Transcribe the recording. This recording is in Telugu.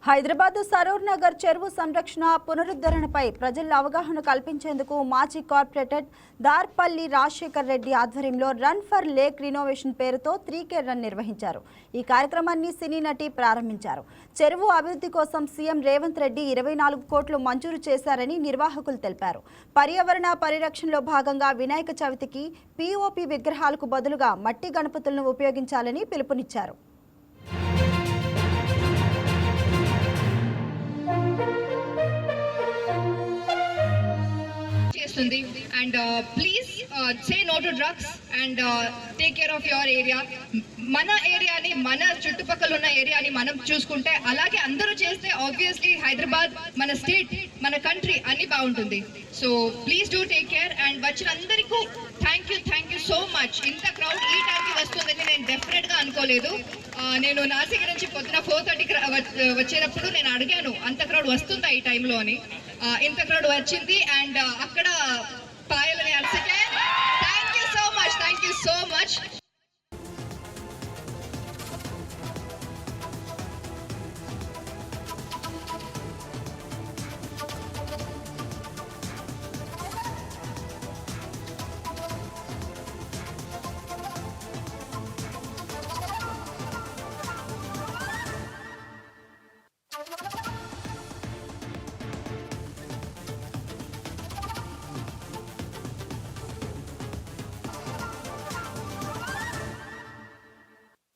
హైదరాబాద్ సరూర్ నగర్ చెరువు సంరక్షణ పునరుద్ధరణపై ప్రజల్లో అవగాహన కల్పించేందుకు మాజీ కార్పొరేటర్ దార్పల్లి రాజశేఖర్ రెడ్డి ఆధ్వర్యంలో రన్ ఫర్ లేక్ రినోవేషన్ పేరుతో 3K రన్ నిర్వహించారు. ఈ కార్యక్రమాన్ని సినీ నటి ప్రారంభించారు. చెరువు అభివృద్ధి కోసం సీఎం రేవంత్ రెడ్డి 24 కోట్లు మంజూరు చేశారని నిర్వాహకులు తెలిపారు. పర్యావరణ పరిరక్షణలో భాగంగా వినాయక చవితికి పీఓపీ విగ్రహాలకు బదులుగా మట్టి గణపతులను ఉపయోగించాలని పిలుపునిచ్చారు. And please say no to drugs and take care of your area. మన ఏరియాని మన చుట్టుపక్కల ఉన్న ఏరియాని మనం చూసుకుంటే అలాగే అందరూ చేస్తే ఆబ్వియస్లీ హైదరాబాద్ మన స్టేట్ మన కంట్రీ అన్ని బాగుంటుంది. So please do take care and వచ్చిన అందరికీ థ్యాంక్ యూ సో మచ్. ఇంత క్రౌడ్ ఈ టైంకి వస్తుందని నేను డెఫినెట్ గా అనుకోలేదు. నేను నాసిక్ నుంచి పొద్దున 4:30 వచ్చేటప్పుడు నేను అడిగాను అంత క్రౌడ్ వస్తుందా ఈ టైంలో అని. ఇంత క్రౌడ్ వచ్చింది అండ్ అక్కడ పాయలని అలసట